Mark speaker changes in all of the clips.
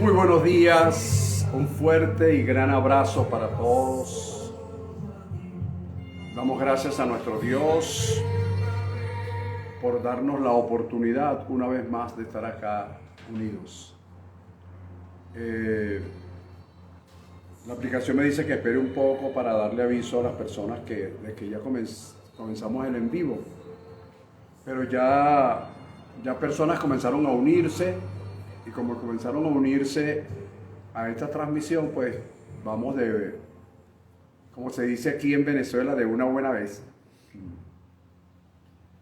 Speaker 1: Muy buenos días, un fuerte y gran abrazo para todos. Damos gracias a nuestro Dios por darnos la oportunidad una vez más de estar acá unidos. La aplicación me dice que espere un poco para darle aviso a las personas de que ya comenzamos el en vivo. Pero ya personas comenzaron a unirse, y como comenzaron a unirse a esta transmisión, pues vamos como se dice aquí en Venezuela, de una buena vez.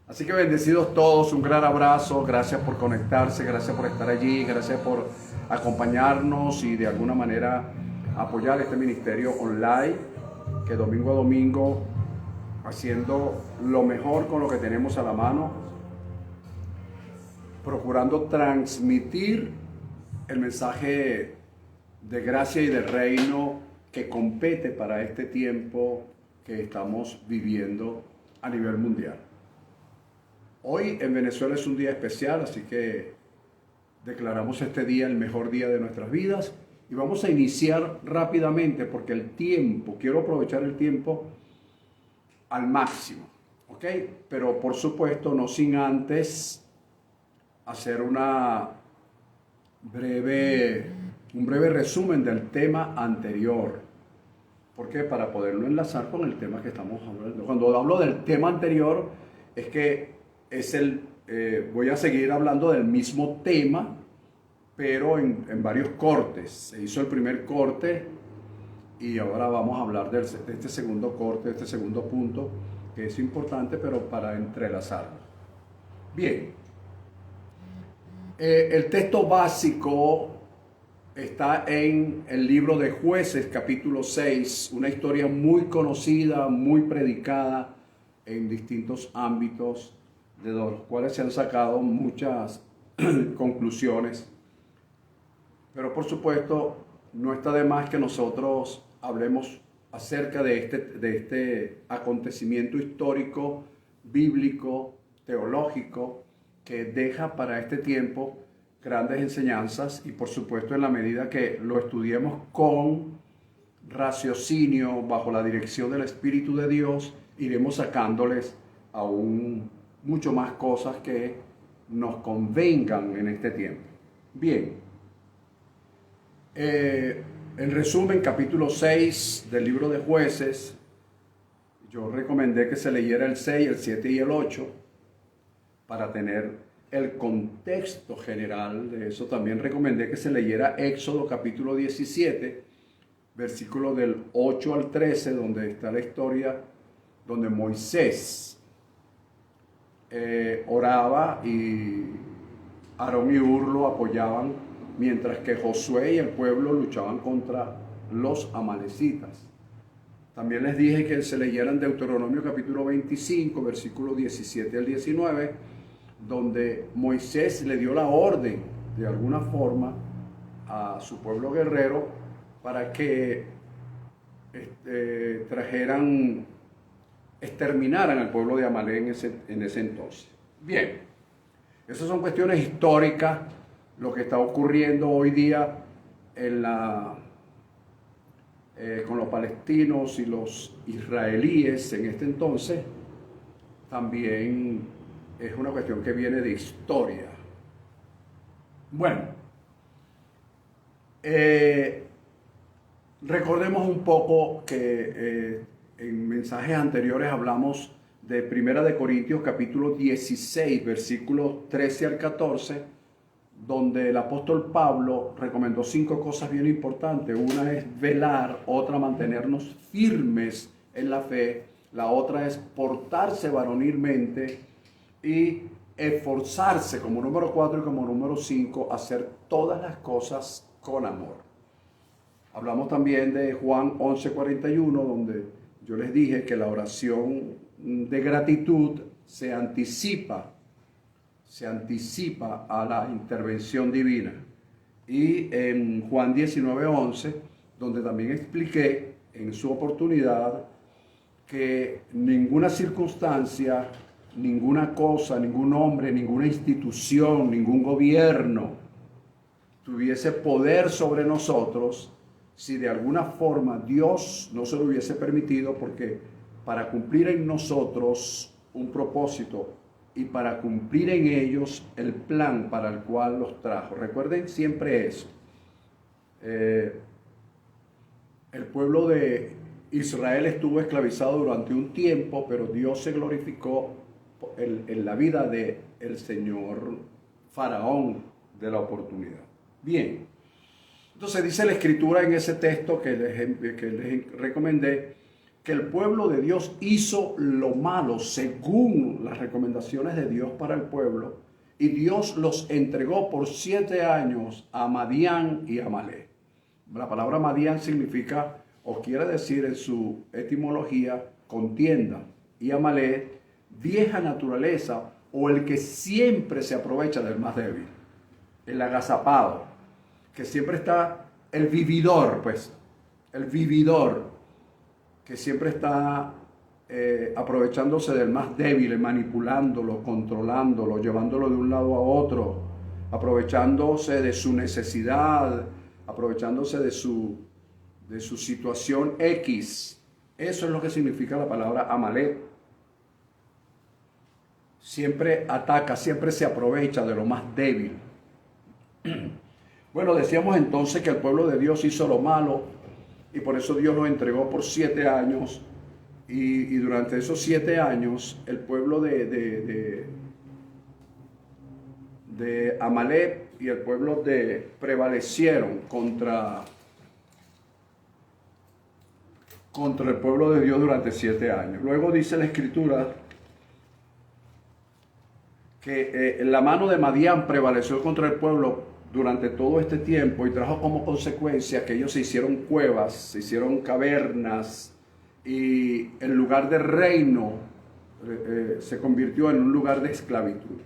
Speaker 1: Así que bendecidos todos, un gran abrazo, gracias por conectarse, gracias por estar allí, gracias por acompañarnos y de alguna manera apoyar este ministerio online, que domingo a domingo, haciendo lo mejor con lo que tenemos a la mano, procurando transmitir el mensaje de gracia y de reino que compete para este tiempo que estamos viviendo a nivel mundial. Hoy en Venezuela es un día especial, así que declaramos este día el mejor día de nuestras vidas y vamos a iniciar rápidamente porque quiero aprovechar el tiempo al máximo, ¿ok? Pero por supuesto no sin antes hacer un breve resumen del tema anterior. ¿Por qué? Para poderlo enlazar con el tema que estamos hablando. Cuando hablo del tema anterior, es que voy a seguir hablando del mismo tema, pero en varios cortes. Se hizo el primer corte y ahora vamos a hablar de este segundo corte, de este segundo punto, que es importante, pero para entrelazarlo. Bien. El texto básico está en el libro de Jueces, capítulo 6, una historia muy conocida, muy predicada en distintos ámbitos, de los cuales se han sacado muchas conclusiones. Pero por supuesto, no está de más que nosotros hablemos acerca de este acontecimiento histórico, bíblico, teológico, que deja para este tiempo grandes enseñanzas y por supuesto en la medida que lo estudiemos con raciocinio, bajo la dirección del Espíritu de Dios, iremos sacándoles aún mucho más cosas que nos convengan en este tiempo. Bien, en resumen, capítulo 6 del libro de Jueces, yo recomendé que se leyera el 6, el 7 y el 8, para tener el contexto general de eso. También recomendé que se leyera Éxodo capítulo 17, versículo del 8 al 13, donde está la historia donde Moisés oraba y Aarón y Hur lo apoyaban, mientras que Josué y el pueblo luchaban contra los amalecitas. También les dije que se leyeran Deuteronomio capítulo 25, versículo 17 al 19, donde Moisés le dio la orden, de alguna forma, a su pueblo guerrero para que exterminaran al pueblo de Amalek en ese entonces. Bien, esas son cuestiones históricas, lo que está ocurriendo hoy día con los palestinos y los israelíes en este entonces, también es una cuestión que viene de historia. Bueno, recordemos un poco que en mensajes anteriores hablamos de 1 de Corintios capítulo 16, versículos 13 al 14, donde el apóstol Pablo recomendó 5 cosas bien importantes. Una es velar, otra mantenernos firmes en la fe, la otra es portarse varonilmente y esforzarse, como número 4 y como número 5, hacer todas las cosas con amor. Hablamos también de Juan 11:41, donde yo les dije que la oración de gratitud se anticipa a la intervención divina. Y en Juan 19:11, donde también expliqué en su oportunidad que ninguna circunstancia, ninguna cosa, ningún hombre, ninguna institución, ningún gobierno tuviese poder sobre nosotros si de alguna forma Dios no se lo hubiese permitido, porque para cumplir en nosotros un propósito y para cumplir en ellos el plan para el cual los trajo. Recuerden siempre eso. El pueblo de Israel estuvo esclavizado durante un tiempo, pero Dios se glorificó en la vida del señor Faraón de la oportunidad. Bien, entonces dice la Escritura en ese texto que les recomendé, que el pueblo de Dios hizo lo malo según las recomendaciones de Dios para el pueblo, y Dios los entregó por 7 años a Madián y a Amalec. La palabra Madián significa, o quiere decir en su etimología, contienda, y Amalek, vieja naturaleza, o el que siempre se aprovecha del más débil, el agazapado, que siempre está, el vividor, pues, el vividor, que siempre está aprovechándose del más débil, manipulándolo, controlándolo, llevándolo de un lado a otro, aprovechándose de su necesidad, aprovechándose de su situación X. Eso es lo que significa la palabra Amalek. Siempre ataca, siempre se aprovecha de lo más débil. Bueno, decíamos entonces que el pueblo de Dios hizo lo malo y por eso Dios lo entregó por 7 años. Y durante esos 7 años el pueblo de Amalek y el pueblo prevalecieron contra el pueblo de Dios durante 7 años. Luego dice la Escritura que la mano de Madián prevaleció contra el pueblo durante todo este tiempo y trajo como consecuencia que ellos se hicieron cuevas, se hicieron cavernas, y el lugar de reino se convirtió en un lugar de esclavitud.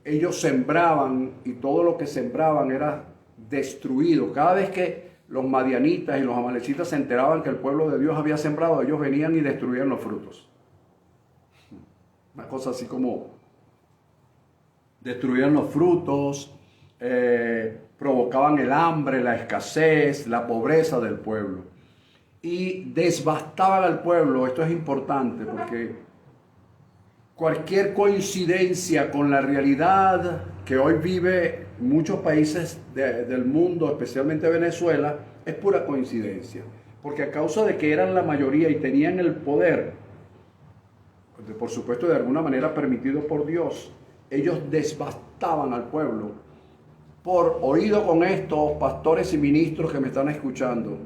Speaker 1: Ellos sembraban y todo lo que sembraban era destruido. Cada vez que los madianitas y los amalecitas se enteraban que el pueblo de Dios había sembrado, ellos venían y destruían los frutos. Una cosa así como destruían los frutos, provocaban el hambre, la escasez, la pobreza del pueblo. Y desbastaban al pueblo. Esto es importante porque cualquier coincidencia con la realidad que hoy vive muchos países del mundo, especialmente Venezuela, es pura coincidencia. Porque a causa de que eran la mayoría y tenían el poder, por supuesto de alguna manera permitido por Dios, ellos desbastaban al pueblo. Por oído con esto, pastores y ministros que me están escuchando,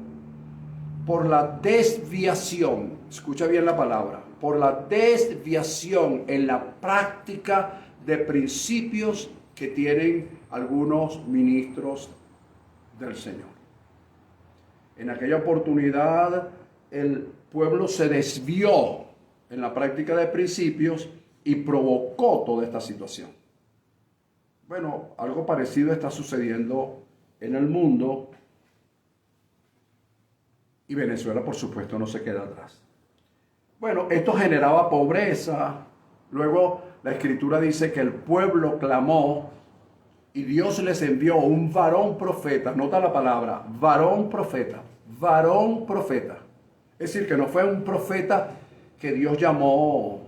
Speaker 1: por la desviación, escucha bien la palabra, por la desviación en la práctica de principios que tienen algunos ministros del Señor. En aquella oportunidad el pueblo se desvió en la práctica de principios y provocó toda esta situación. Bueno, algo parecido está sucediendo en el mundo. Y Venezuela, por supuesto, no se queda atrás. Bueno, esto generaba pobreza. Luego la Escritura dice que el pueblo clamó y Dios les envió un varón profeta. Nota la palabra, varón profeta. Varón profeta. Es decir, que no fue un profeta que Dios llamó,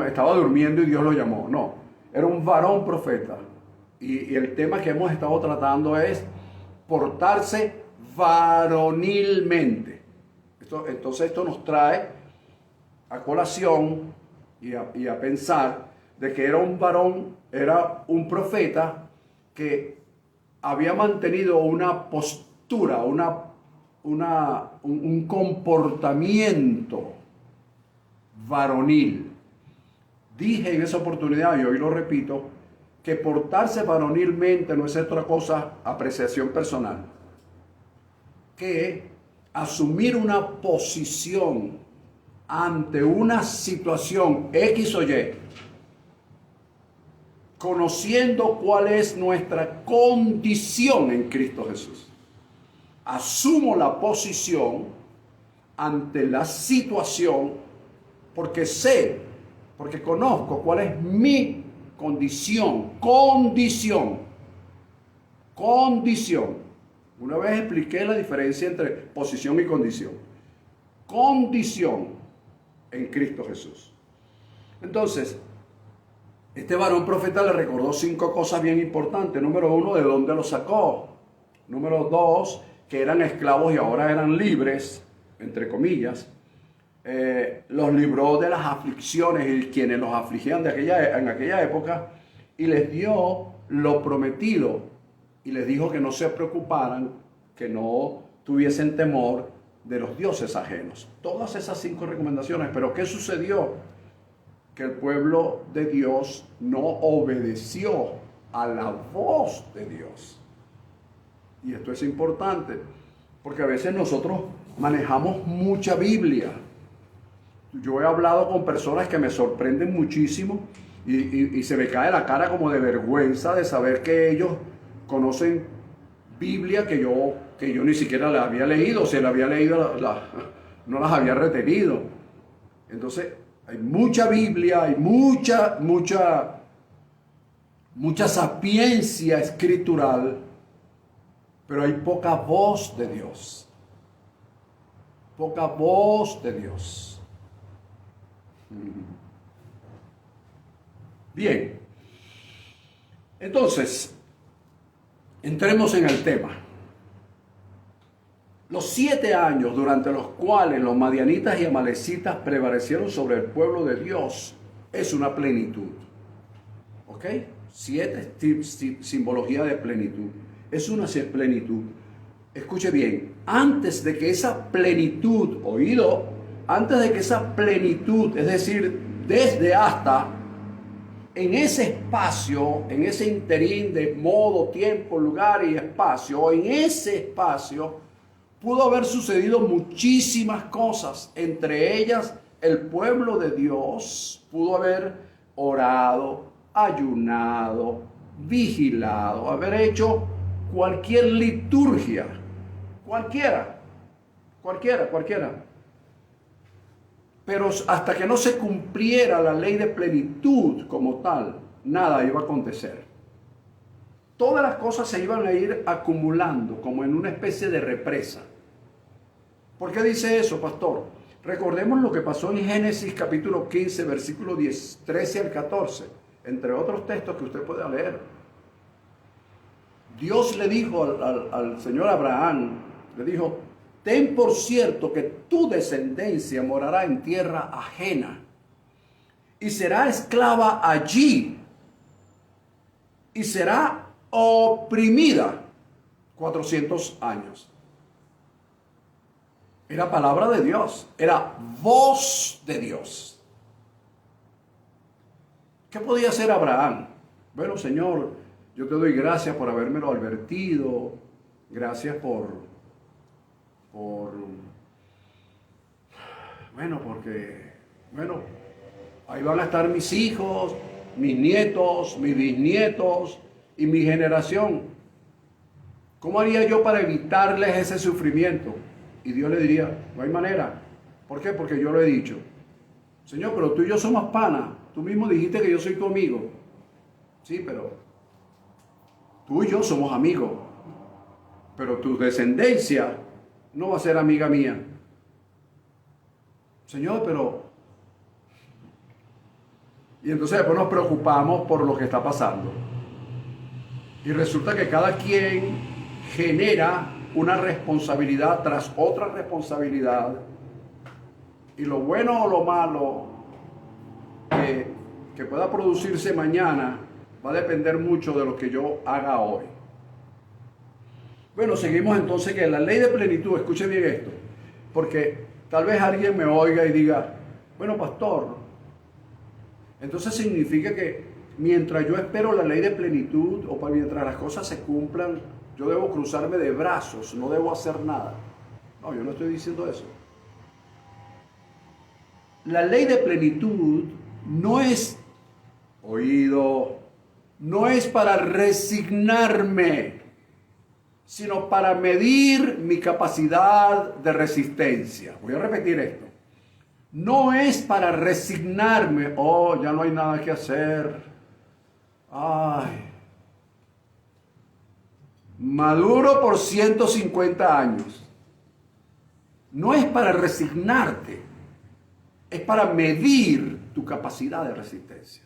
Speaker 1: estaba durmiendo y Dios lo llamó. No, era un varón profeta. Y el tema que hemos estado tratando es portarse varonilmente. Entonces esto nos trae a colación y a pensar de que era un varón, era un profeta que había mantenido una postura, un comportamiento varonil. Dije en esa oportunidad, y hoy lo repito, que portarse varonilmente no es otra cosa, apreciación personal, que asumir una posición ante una situación X o Y, conociendo cuál es nuestra condición en Cristo Jesús. Asumo la posición ante la situación porque conozco cuál es mi condición. Condición. Una vez expliqué la diferencia entre posición y condición. Condición en Cristo Jesús. Entonces, este varón profeta le recordó 5 cosas bien importantes. Número 1, ¿de dónde lo sacó? Número 2, que eran esclavos y ahora eran libres, entre comillas. Los libró de las aflicciones y quienes los afligían en aquella época, y les dio lo prometido y les dijo que no se preocuparan, que no tuviesen temor de los dioses ajenos. Todas esas 5 recomendaciones. Pero ¿qué sucedió? Que el pueblo de Dios no obedeció a la voz de Dios. Y esto es importante, porque a veces nosotros manejamos mucha Biblia. Yo he hablado con personas que me sorprenden muchísimo y se me cae la cara como de vergüenza de saber que ellos conocen Biblia que yo ni siquiera la había leído, o si la había leído no las había retenido. Entonces hay mucha Biblia, hay mucha sapiencia escritural, pero hay poca voz de Dios. Poca voz de Dios. Bien, entonces, entremos en el tema. Los 7 años durante los cuales los madianitas y amalecitas prevalecieron sobre el pueblo de Dios es una plenitud. ¿Ok? 7, simbología de plenitud. Es una plenitud. Escuche bien, antes de que esa plenitud, antes de que esa plenitud, es decir, desde hasta, en ese espacio, en ese interín de modo, tiempo, lugar y espacio, en ese espacio pudo haber sucedido muchísimas cosas. Entre ellas, el pueblo de Dios pudo haber orado, ayunado, vigilado, haber hecho cualquier liturgia, cualquiera. Pero hasta que no se cumpliera la ley de plenitud como tal, nada iba a acontecer. Todas las cosas se iban a ir acumulando como en una especie de represa. ¿Por qué dice eso, pastor? Recordemos lo que pasó en Génesis capítulo 15, versículo 13 al 14, entre otros textos que usted pueda leer. Dios le dijo al señor Abraham, le dijo: ten por cierto que tu descendencia morará en tierra ajena y será esclava allí y será oprimida 400 años. Era palabra de Dios, era voz de Dios. ¿Qué podía hacer Abraham? Bueno, Señor, yo te doy gracias por habérmelo advertido, gracias porque ahí van a estar mis hijos, mis nietos, mis bisnietos y mi generación. ¿Cómo haría yo para evitarles ese sufrimiento? Y Dios le diría: no hay manera. ¿Por qué? Porque yo lo he dicho. Señor, pero tú y yo somos panas. Tú mismo dijiste que yo soy tu amigo. Sí, pero tú y yo somos amigos. Pero tu descendencia no va a ser amiga mía. Señor, pero... Y entonces después nos preocupamos por lo que está pasando. Y resulta que cada quien genera una responsabilidad tras otra responsabilidad. Y lo bueno o lo malo que pueda producirse mañana va a depender mucho de lo que yo haga hoy. Bueno, seguimos entonces que la ley de plenitud, escuche bien esto, porque tal vez alguien me oiga y diga: bueno, pastor, entonces significa que mientras yo espero la ley de plenitud o mientras las cosas se cumplan, yo debo cruzarme de brazos, no debo hacer nada. No, yo no estoy diciendo eso. La ley de plenitud no es, no es para resignarme, sino para medir mi capacidad de resistencia. Voy a repetir esto. No es para resignarme: oh, ya no hay nada que hacer. Ay, maduro por 150 años. No es para resignarte, es para medir tu capacidad de resistencia.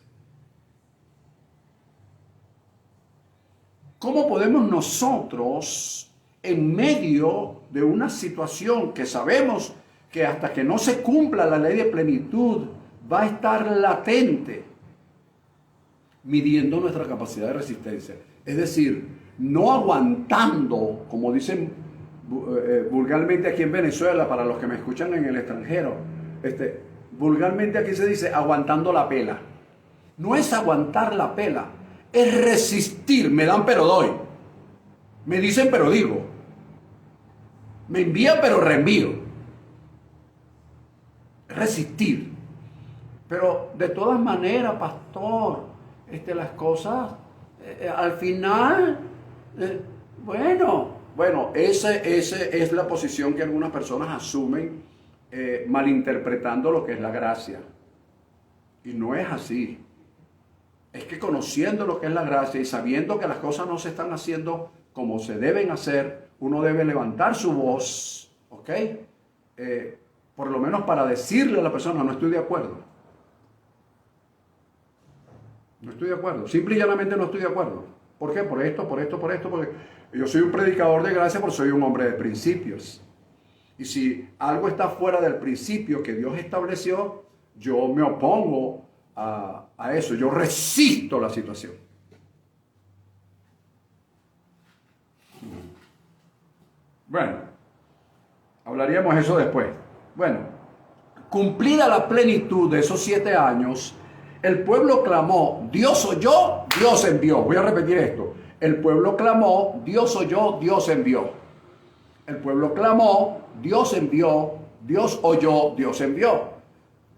Speaker 1: ¿Cómo podemos nosotros, en medio de una situación que sabemos que hasta que no se cumpla la ley de plenitud va a estar latente, midiendo nuestra capacidad de resistencia? Es decir, no aguantando, como dicen vulgarmente aquí en Venezuela, para los que me escuchan en el extranjero, vulgarmente aquí se dice aguantando la pela. No es aguantar la pela, es resistir. Me dan pero doy, me dicen pero digo, me envían pero reenvío. Resistir. Pero de todas maneras, pastor, las cosas al final, bueno, esa es la posición que algunas personas asumen, malinterpretando lo que es la gracia. Y no es así. Es que conociendo lo que es la gracia y sabiendo que las cosas no se están haciendo como se deben hacer, uno debe levantar su voz, ¿ok? Por lo menos para decirle a la persona, no estoy de acuerdo. No estoy de acuerdo. Simple y llanamente no estoy de acuerdo. ¿Por qué? Por esto, porque yo soy un predicador de gracia, porque soy un hombre de principios. Y si algo está fuera del principio que Dios estableció, yo me opongo a eso. Yo resisto la situación. Bueno, hablaríamos eso después. Bueno, cumplida la plenitud de esos 7 años, el pueblo clamó, Dios oyó, Dios envió. Voy a repetir esto. El pueblo clamó, Dios oyó, Dios envió. El pueblo clamó, Dios envió, Dios oyó, Dios envió.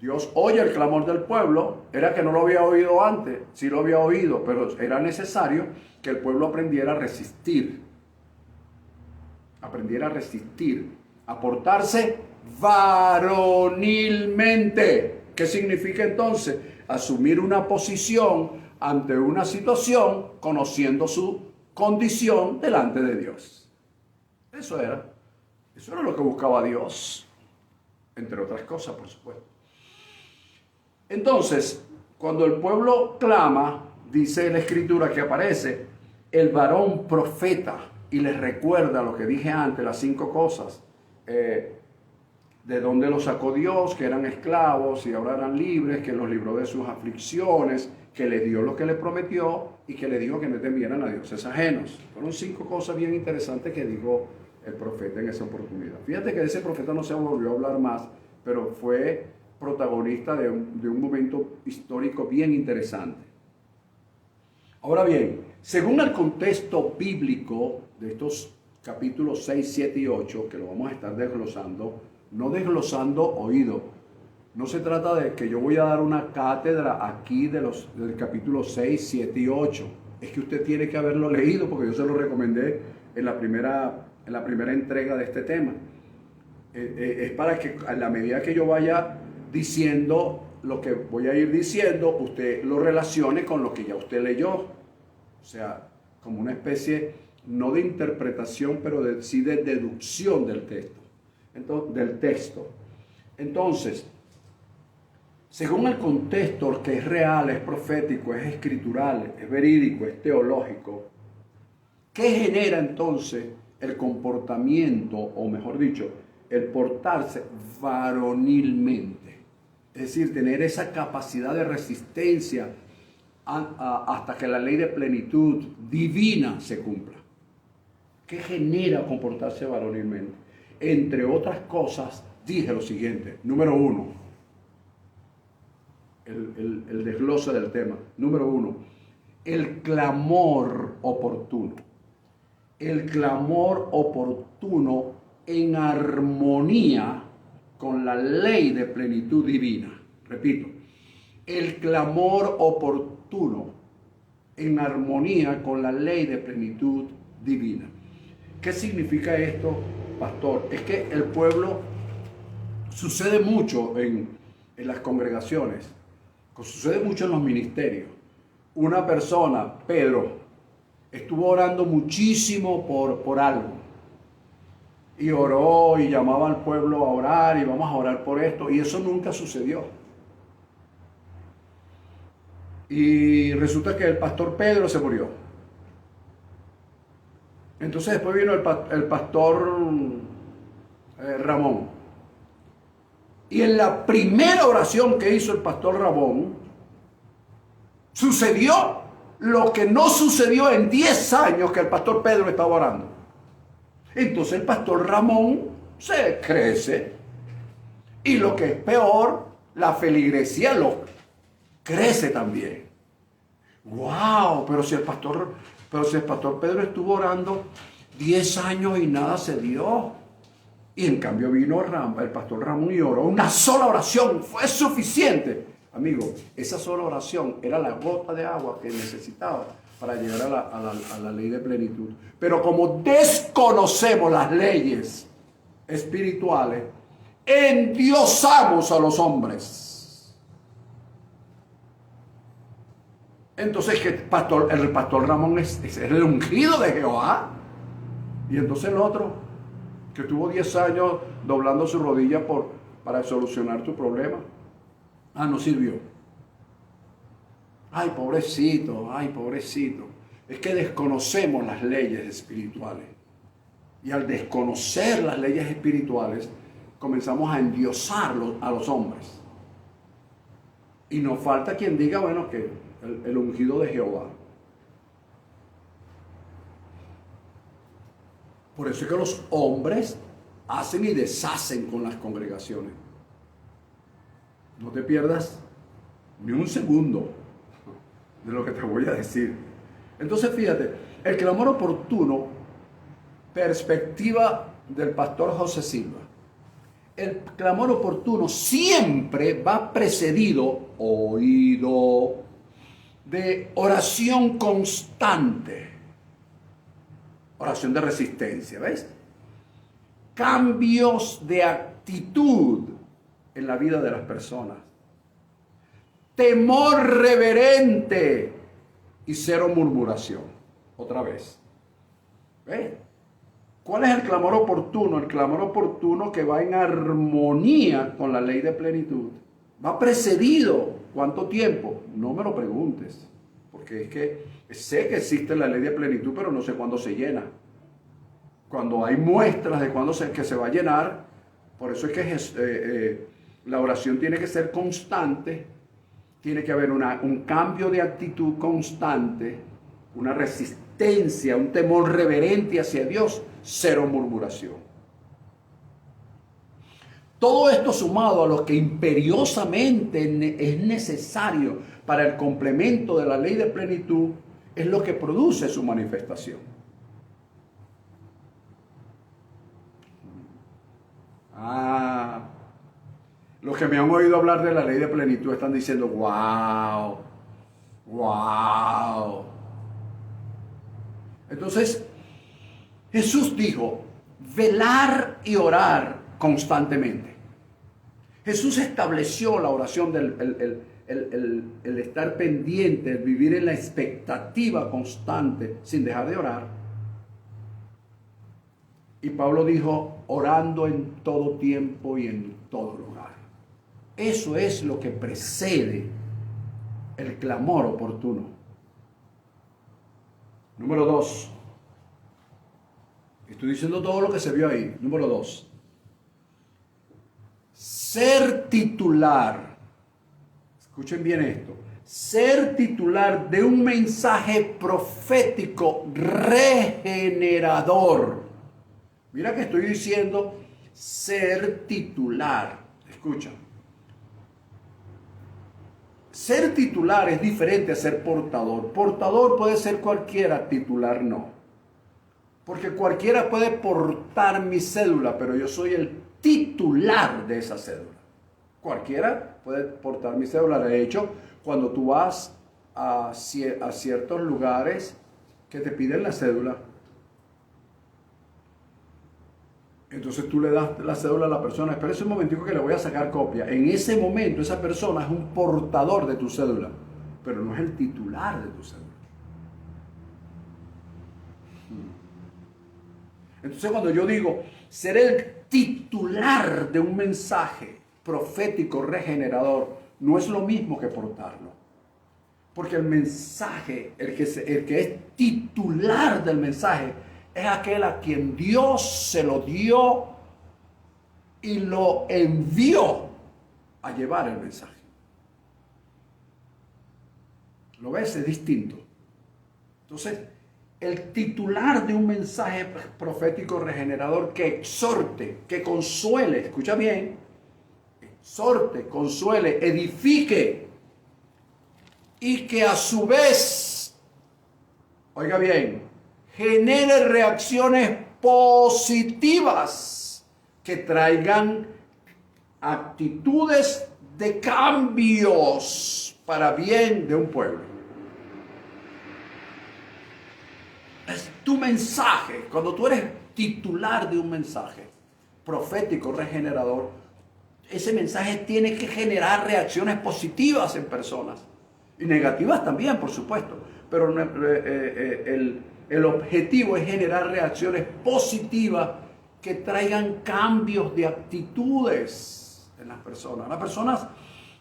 Speaker 1: Dios oye el clamor del pueblo. Era que no lo había oído antes, sí lo había oído, pero era necesario que el pueblo aprendiera a resistir. Aprendiera a resistir, a portarse varonilmente. ¿Qué significa entonces? Asumir una posición ante una situación, conociendo su condición delante de Dios. Eso era lo que buscaba Dios, entre otras cosas, por supuesto. Entonces, cuando el pueblo clama, dice la escritura que aparece el varón profeta y les recuerda lo que dije antes, las 5 cosas. De dónde los sacó Dios, que eran esclavos y ahora eran libres, que los libró de sus aflicciones, que le dio lo que le prometió y que le dijo que no temieran a dioses ajenos. Fueron 5 cosas bien interesantes que dijo el profeta en esa oportunidad. Fíjate que de ese profeta no se volvió a hablar más, pero fue protagonista de un momento histórico bien interesante. Ahora bien, según el contexto bíblico de estos capítulos 6, 7 y 8, que lo vamos a estar desglosando, no desglosando oído. No se trata de que yo voy a dar una cátedra aquí del capítulo 6, 7 y 8. Es que usted tiene que haberlo leído porque yo se lo recomendé en la primera entrega de este tema. Es para que a la medida que yo vaya diciendo lo que voy a ir diciendo, usted lo relacione con lo que ya usted leyó. O sea, como una especie, no de interpretación, pero sí de deducción del texto. Entonces, según el contexto, que es real, es profético, es escritural, es verídico, es teológico, ¿qué genera entonces el comportamiento, o mejor dicho, el portarse varonilmente? Es decir, tener esa capacidad de resistencia hasta que la ley de plenitud divina se cumpla. ¿Qué genera comportarse varonilmente? Entre otras cosas, dije lo siguiente. Número 1, el desglose del tema. Número 1, el clamor oportuno. El clamor oportuno en armonía con la ley de plenitud divina. Repito, el clamor oportuno en armonía con la ley de plenitud divina. ¿Qué significa esto, pastor? Es que el pueblo, sucede mucho en las congregaciones, sucede mucho en los ministerios. Una persona, Pedro, estuvo orando muchísimo por algo. Y oró y llamaba al pueblo a orar y vamos a orar por esto. Y eso nunca sucedió. Y resulta que el pastor Pedro se murió. Entonces después vino el pastor Ramón. Y en la primera oración que hizo el pastor Ramón, sucedió lo que no sucedió en 10 años que el pastor Pedro estaba orando. Entonces el pastor Ramón se crece. Y lo que es peor, la feligresía lo crece también. ¡Wow! Pero si el pastor Pedro estuvo orando 10 años y nada se dio. Y en cambio vino el pastor Ramón y oró una sola oración. Fue suficiente. Amigo, esa sola oración era la gota de agua que necesitaba para llegar a la ley de plenitud. Pero como desconocemos las leyes espirituales, endiosamos a los hombres. Entonces el pastor Ramón es el ungido de Jehová. Y entonces el otro, que tuvo 10 años doblando su rodilla para solucionar tu problema, no sirvió. Ay, pobrecito, ay, pobrecito. Es que desconocemos las leyes espirituales. Y al desconocer las leyes espirituales, comenzamos a endiosar a los hombres. Y nos falta quien diga, bueno, que el ungido de Jehová. Por eso es que los hombres hacen y deshacen con las congregaciones. No te pierdas ni un segundo de lo que te voy a decir. Entonces fíjate, el clamor oportuno, perspectiva del pastor José Silva. El clamor oportuno siempre va precedido, oído, de oración constante. Oración de resistencia, ¿ves? Cambios de actitud en la vida de las personas. Temor reverente y cero murmuración. Otra vez. ¿Ves? ¿Cuál es el clamor oportuno? El clamor oportuno que va en armonía con la ley de plenitud. Va precedido. ¿Cuánto tiempo? No me lo preguntes. Porque es que sé que existe la ley de plenitud, pero no sé cuándo se llena. Cuando hay muestras de cuándo que se va a llenar, por eso es que la oración tiene que ser constante, tiene que haber un cambio de actitud constante, una resistencia, un temor reverente hacia Dios, cero murmuración. Todo esto sumado a lo que imperiosamente es necesario para el complemento de la ley de plenitud, es lo que produce su manifestación. Los que me han oído hablar de la ley de plenitud están diciendo, wow, wow. Entonces, Jesús dijo, velar y orar constantemente. Jesús estableció la oración el estar pendiente, el vivir en la expectativa constante sin dejar de orar. Y Pablo dijo, orando en todo tiempo y en todo lugar. Eso es lo que precede el clamor oportuno. Número 2. Estoy diciendo todo lo que se vio ahí. Número 2. Ser titular. Escuchen bien esto. Ser titular de un mensaje profético regenerador. Mira que estoy diciendo ser titular. Escucha. Ser titular es diferente a ser portador. Portador puede ser cualquiera, titular no. Porque cualquiera puede portar mi cédula, pero yo soy el titular de esa cédula. Cualquiera puede portar mi cédula. De hecho, cuando tú vas a ciertos lugares que te piden la cédula, entonces tú le das la cédula a la persona, espera un momentico que le voy a sacar copia. En ese momento esa persona es un portador de tu cédula, pero no es el titular de tu cédula. Entonces cuando yo digo ser el titular de un mensaje profético regenerador, no es lo mismo que portarlo. Porque el mensaje, el que es titular del mensaje, es aquel a quien Dios se lo dio y lo envió a llevar el mensaje. ¿Lo ves? Es distinto. Entonces, el titular de un mensaje profético regenerador que exhorte, que consuele, escucha bien, exhorte, consuele, edifique y que a su vez, oiga bien, genere reacciones positivas que traigan actitudes de cambios para bien de un pueblo. Es tu mensaje. Cuando tú eres titular de un mensaje profético regenerador, ese mensaje tiene que generar reacciones positivas en personas y negativas también, por supuesto, pero el objetivo es generar reacciones positivas que traigan cambios de actitudes en las personas. Las personas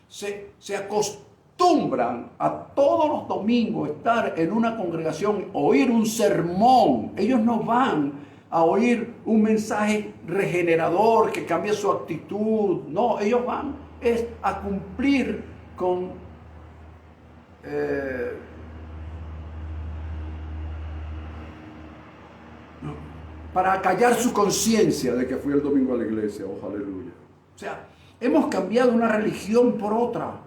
Speaker 1: se acostumbran a todos los domingos estar en una congregación, oír un sermón. Ellos no van a oír un mensaje regenerador que cambie su actitud. No, ellos van a cumplir con para callar su conciencia de que fui el domingo a la iglesia. Oh, aleluya. O sea, hemos cambiado una religión por otra.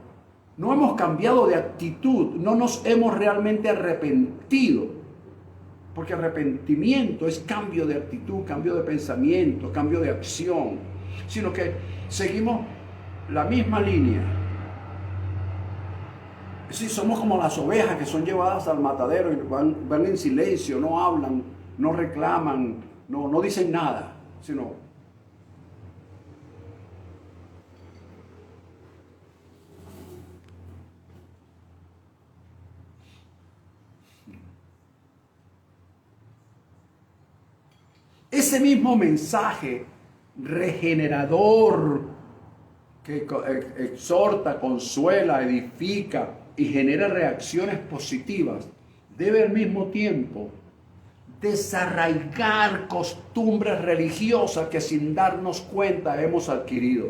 Speaker 1: No hemos cambiado de actitud. No nos hemos realmente arrepentido. Porque arrepentimiento es cambio de actitud, cambio de pensamiento, cambio de acción. Sino que seguimos la misma línea. Sí, somos como las ovejas que son llevadas al matadero y van en silencio, no hablan, no reclaman, no dicen nada, sino ese mismo mensaje regenerador que exhorta, consuela, edifica y genera reacciones positivas, debe al mismo tiempo desarraigar costumbres religiosas que sin darnos cuenta hemos adquirido.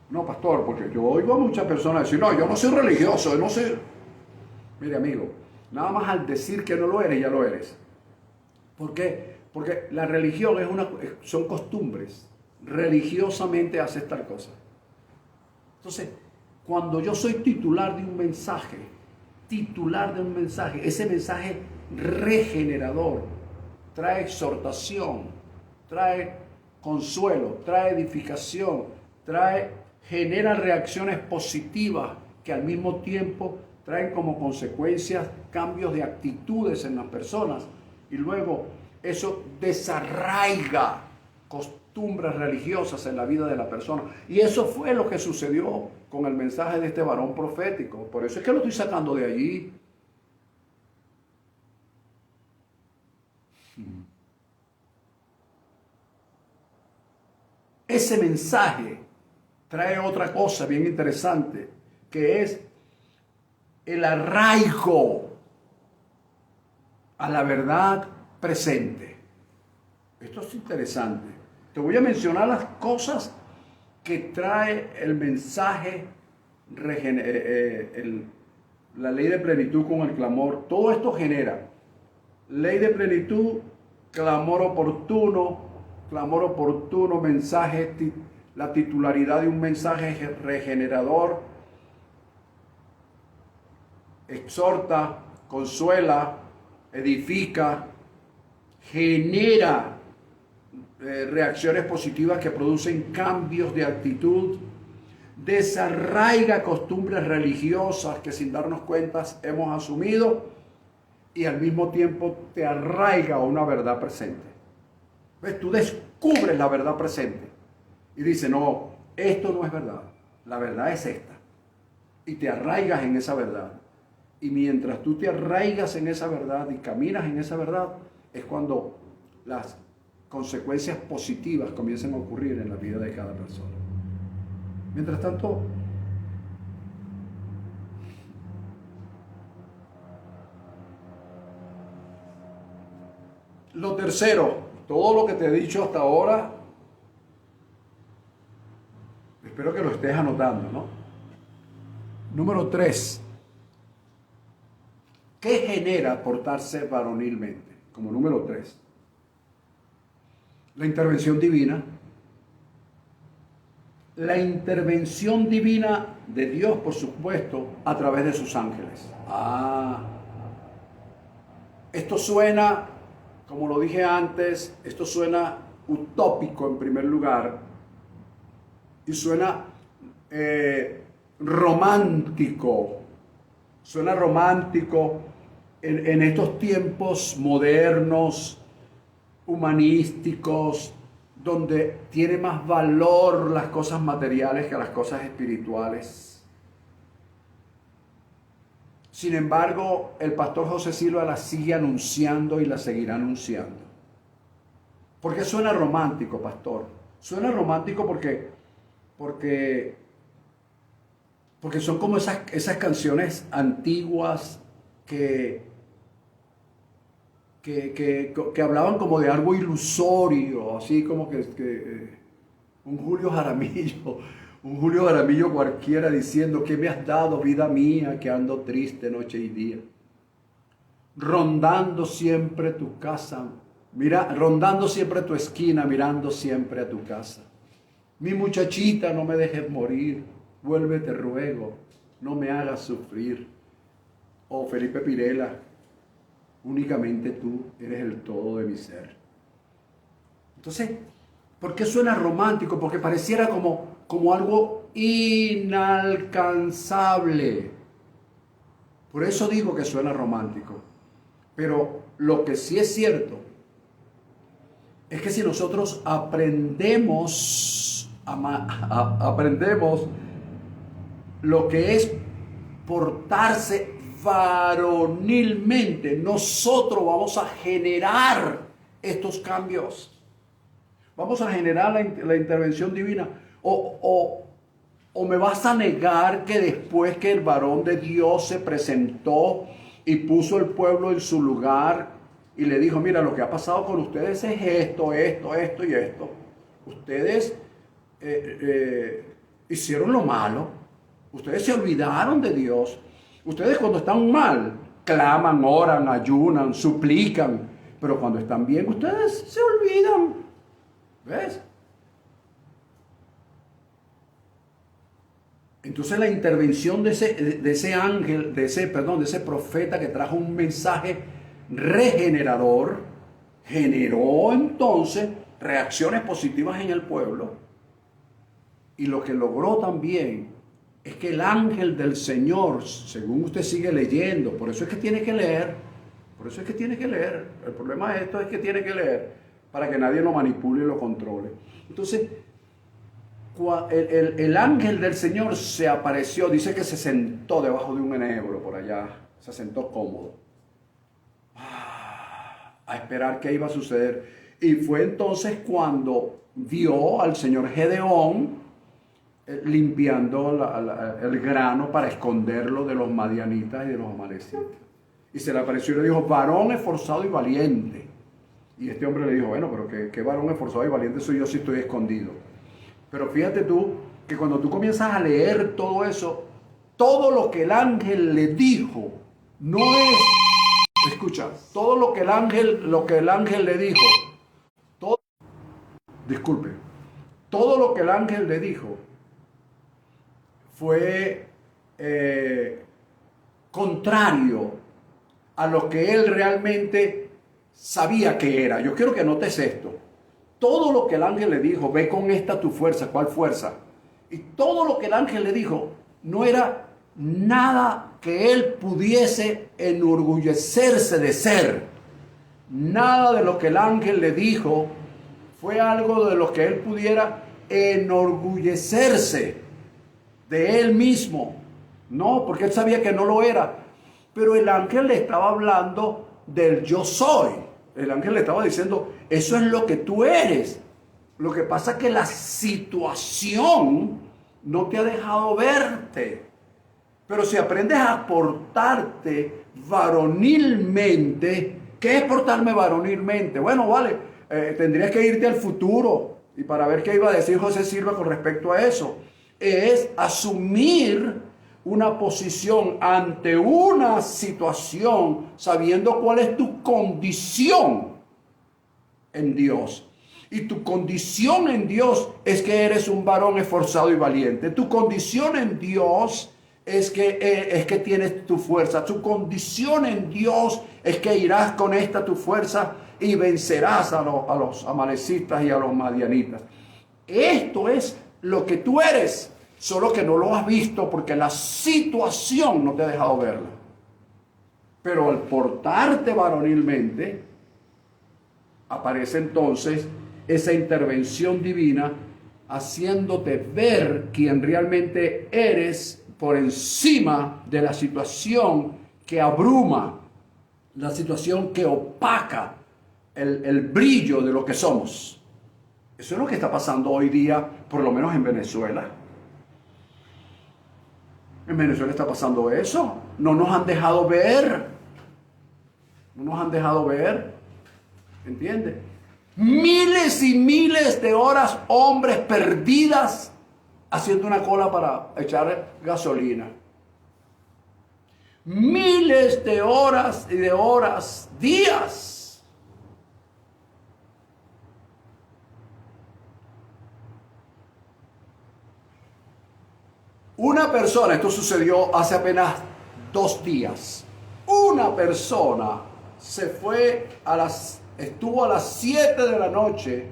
Speaker 1: No, pastor, porque yo oigo a muchas personas decir, no, yo no soy religioso, yo no soy... Mire, amigo, nada más al decir que no lo eres, ya lo eres. ¿Por qué? Porque la religión son costumbres. Religiosamente haces tal cosa. Entonces, cuando yo soy titular de un mensaje, ese mensaje regenerador trae exhortación, trae consuelo, trae edificación, genera reacciones positivas que al mismo tiempo traen como consecuencias cambios de actitudes en las personas y luego eso desarraiga costumbres religiosas en la vida de la persona. Y eso fue lo que sucedió con el mensaje de este varón profético. Por eso es que lo estoy sacando de allí. Ese mensaje trae otra cosa bien interesante, que es el arraigo a la verdad presente. Esto es interesante. Te voy a mencionar las cosas que trae el mensaje, la ley de plenitud con el clamor. Todo esto genera ley de plenitud, clamor oportuno, mensaje, la titularidad de un mensaje regenerador, exhorta, consuela, edifica, genera reacciones positivas que producen cambios de actitud, desarraiga costumbres religiosas que sin darnos cuenta hemos asumido y al mismo tiempo te arraiga una verdad presente. ¿Ves? Tú descubres la verdad presente y dices, no, esto no es verdad, la verdad es esta. Y te arraigas en esa verdad. Y mientras tú te arraigas en esa verdad y caminas en esa verdad, es cuando las consecuencias positivas comienzan a ocurrir en la vida de cada persona. Mientras tanto, lo tercero, todo lo que te he dicho hasta ahora, espero que lo estés anotando, ¿no? Número 3. ¿Qué genera portarse varonilmente? Como número 3. La intervención divina. La intervención divina de Dios, por supuesto, a través de sus ángeles. Esto suena, como lo dije antes, esto suena utópico en primer lugar y suena romántico. Suena romántico en estos tiempos modernos, humanísticos, donde tiene más valor las cosas materiales que las cosas espirituales. Sin embargo, el pastor José Silva la sigue anunciando y la seguirá anunciando. ¿Por qué suena romántico, pastor? Suena romántico porque son como esas canciones antiguas que hablaban como de algo ilusorio, así como que un Julio Jaramillo cualquiera diciendo: ¿qué me has dado, vida mía, que ando triste noche y día? Rondando siempre tu casa, rondando siempre tu esquina, mirando siempre a tu casa. Mi muchachita, no me dejes morir, vuelve te ruego, no me hagas sufrir. Oh, Felipe Pirela, únicamente tú eres el todo de mi ser. Entonces, ¿por qué suena romántico? Porque pareciera como algo inalcanzable. Por eso digo que suena romántico. Pero lo que sí es cierto es que si nosotros aprendemos lo que es portarse varonilmente, nosotros vamos a generar estos cambios. Vamos a generar la intervención divina. O me vas a negar que después que el varón de Dios se presentó y puso el pueblo en su lugar y le dijo: mira, lo que ha pasado con ustedes es esto y esto. Ustedes hicieron lo malo. Ustedes se olvidaron de Dios. Ustedes cuando están mal, claman, oran, ayunan, suplican. Pero cuando están bien, ustedes se olvidan. ¿Ves? Entonces la intervención de ese ángel, de ese profeta que trajo un mensaje regenerador, generó entonces reacciones positivas en el pueblo. Y lo que logró también es que el ángel del Señor, según usted sigue leyendo, por eso es que tiene que leer, el problema de esto es que tiene que leer para que nadie lo manipule y lo controle. Entonces, el ángel del Señor se apareció, dice que se sentó debajo de un enebro por allá, se sentó cómodo, a esperar qué iba a suceder. Y fue entonces cuando vio al señor Gedeón limpiando el grano para esconderlo de los madianitas y de los amalecitas. Y se le apareció y le dijo: varón esforzado y valiente. Y este hombre le dijo: bueno, pero ¿qué varón esforzado y valiente soy yo si estoy escondido? Pero fíjate tú que cuando tú comienzas a leer todo eso, todo lo que el ángel le dijo no es, escucha, todo lo que el ángel le dijo, todo lo que el ángel le dijo fue contrario a lo que él realmente sabía que era. Yo quiero que notes esto. Todo lo que el ángel le dijo: ve con esta tu fuerza. ¿Cuál fuerza? Y todo lo que el ángel le dijo no era nada que él pudiese enorgullecerse de ser. Nada de lo que el ángel le dijo fue algo de lo que él pudiera enorgullecerse de él mismo. No, porque él sabía que no lo era. Pero el ángel le estaba hablando del yo soy. El ángel le estaba diciendo, eso es lo que tú eres. Lo que pasa es que la situación no te ha dejado verte. Pero si aprendes a portarte varonilmente, ¿qué es portarme varonilmente? Bueno, vale, tendrías que irte al futuro y para ver qué iba a decir José Silva con respecto a eso. Es asumir una posición ante una situación sabiendo cuál es tu condición en Dios. Y tu condición en Dios es que eres un varón esforzado y valiente. Tu condición en Dios es que tienes tu fuerza. Tu condición en Dios es que irás con esta tu fuerza y vencerás a los amalecistas y a los madianitas. Esto es lo que tú eres, solo que no lo has visto porque la situación no te ha dejado verla. Pero al portarte varonilmente, aparece entonces esa intervención divina haciéndote ver quién realmente eres por encima de la situación que abruma, la situación que opaca el brillo de lo que somos. Eso es lo que está pasando hoy día, por lo menos en Venezuela. En Venezuela está pasando eso. No nos han dejado ver. No nos han dejado ver. ¿Entiendes? Miles y miles de horas, hombres perdidas haciendo una cola para echar gasolina. Miles de horas y de horas, días. Una persona, esto sucedió hace apenas 2 días. Una persona estuvo a las 7 de la noche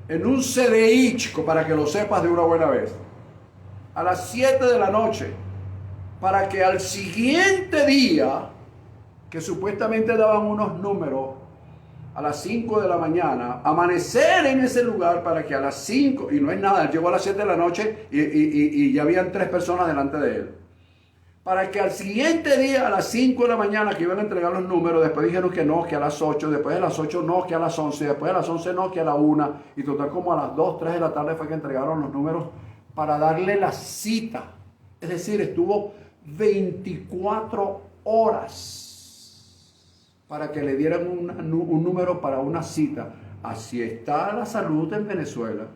Speaker 1: en un CDI, chico, para que lo sepas de una buena vez. A las 7 de la noche, para que al siguiente día, que supuestamente daban unos números, a las 5 de la mañana, amanecer en ese lugar para que a las 5, y no es nada, él llegó a las 7 de la noche y ya habían 3 personas delante de él. Para que al siguiente día, a las 5 de la mañana, que iban a entregar los números, después dijeron que no, que a las 8, después de las 8 no, que a las 11, después de las 11 no, que a la 1, y total como a las 2, 3 de la tarde fue que entregaron los números para darle la cita. Es decir, estuvo 24 horas para que le dieran un número para una cita. Así está la salud en Venezuela.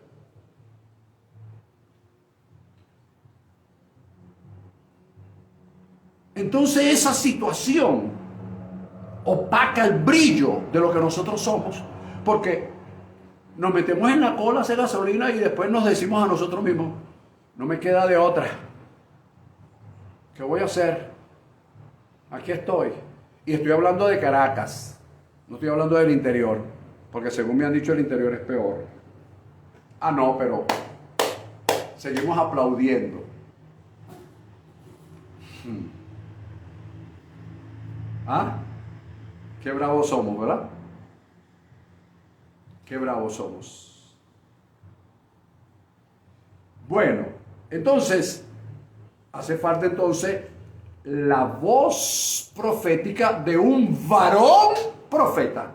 Speaker 1: Entonces esa situación opaca el brillo de lo que nosotros somos, porque nos metemos en la cola a hacer gasolina y después nos decimos a nosotros mismos, no me queda de otra. ¿Qué voy a hacer? Aquí estoy. Y estoy hablando de Caracas, no estoy hablando del interior, porque según me han dicho el interior es peor. Ah, no, pero seguimos aplaudiendo. ¿Ah? Qué bravos somos, ¿verdad? Qué bravos somos. Bueno, entonces, hace falta entonces la voz profética de un varón profeta.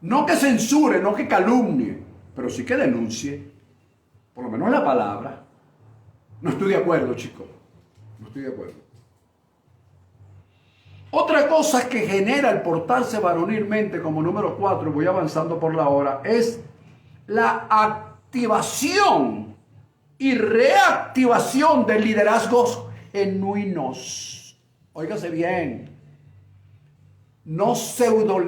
Speaker 1: No que censure, no que calumnie, pero sí que denuncie. Por lo menos la palabra. No estoy de acuerdo, chicos. No estoy de acuerdo. Otra cosa que genera el portarse varonilmente como número 4, voy avanzando por la hora, es la activación y reactivación de liderazgos genuinos. Óigase bien. No pseudo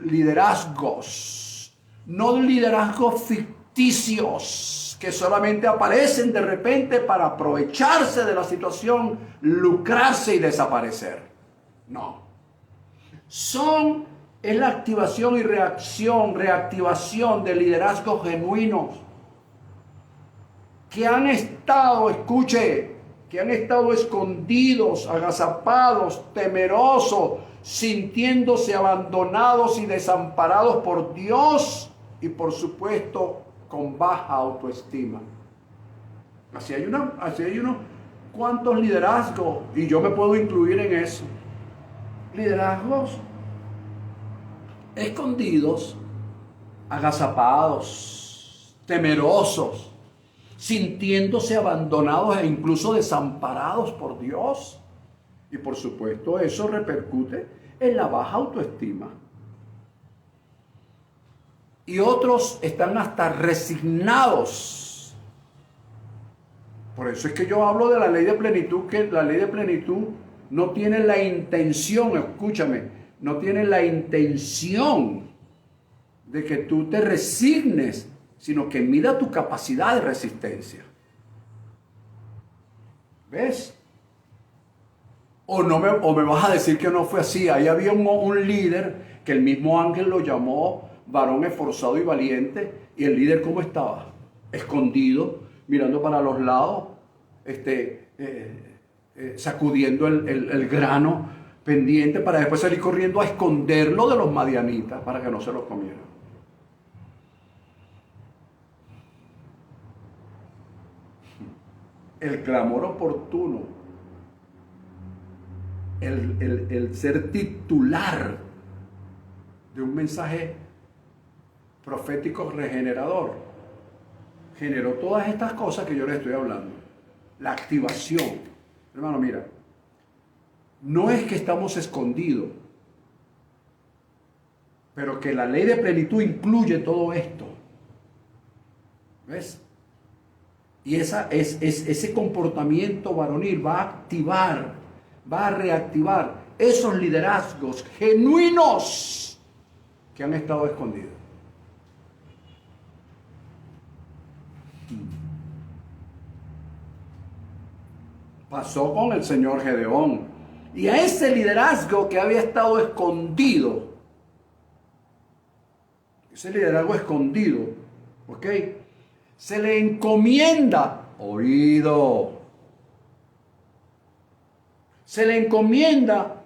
Speaker 1: liderazgos, no liderazgos ficticios que solamente aparecen de repente para aprovecharse de la situación, lucrarse y desaparecer. No. Es la activación y reactivación de liderazgos genuinos que han estado, que han estado escondidos, agazapados, temerosos, sintiéndose abandonados y desamparados por Dios y por supuesto con baja autoestima. Así hay unos cuantos liderazgos, y yo me puedo incluir en eso, liderazgos escondidos, agazapados, temerosos, sintiéndose abandonados e incluso desamparados por Dios. Y por supuesto eso repercute en la baja autoestima. Y otros están hasta resignados. Por eso es que yo hablo de la ley de plenitud, que la ley de plenitud no tiene la intención, escúchame, no tiene la intención de que tú te resignes, sino que mida tu capacidad de resistencia. ¿Ves? O me vas a decir que no fue así. Ahí había un líder que el mismo ángel lo llamó varón esforzado y valiente. Y el líder, ¿cómo estaba? Escondido, mirando para los lados, sacudiendo el grano pendiente para después salir corriendo a esconderlo de los madianitas para que no se lo comieran. El clamor oportuno, el ser titular de un mensaje profético regenerador, generó todas estas cosas que yo les estoy hablando. La activación. Hermano, mira, no es que estamos escondidos, pero que la ley de plenitud incluye todo esto. ¿Ves? Y ese comportamiento varonil va a activar, va a reactivar esos liderazgos genuinos que han estado escondidos. Pasó con el señor Gedeón. Y a ese liderazgo que había estado escondido, ese liderazgo escondido, ¿ok? Se le encomienda, oído, se le encomienda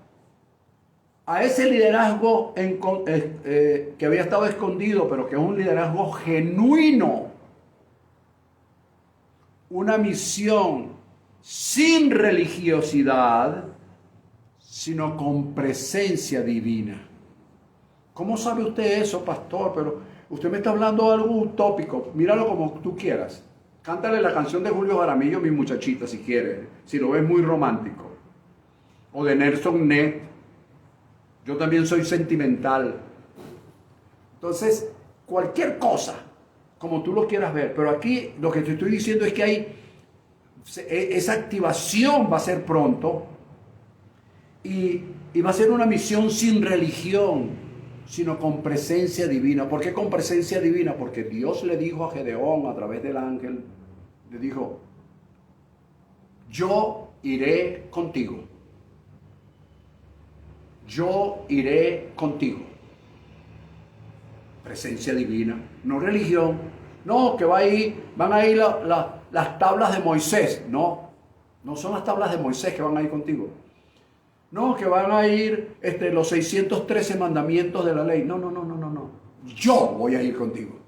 Speaker 1: a ese liderazgo que había estado escondido, pero que es un liderazgo genuino, una misión sin religiosidad, sino con presencia divina. ¿Cómo sabe usted eso, pastor? Pero usted me está hablando de algo utópico. Míralo como tú quieras. Cántale la canción de Julio Jaramillo, Mi Muchachita, si quieres, si lo ves muy romántico. O de Nelson Ned. Yo también soy sentimental. Entonces, cualquier cosa, como tú lo quieras ver. Pero aquí lo que te estoy diciendo es que esa activación va a ser pronto. Y va a ser una misión sin religión, sino con presencia divina. ¿Por qué con presencia divina? Porque Dios le dijo a Gedeón a través del ángel, le dijo, yo iré contigo. Yo iré contigo. Presencia divina, no religión. No, que van a ir las tablas de Moisés. No son las tablas de Moisés que van a ir contigo. No, que van a ir los 613 mandamientos de la ley. No. Yo voy a ir contigo.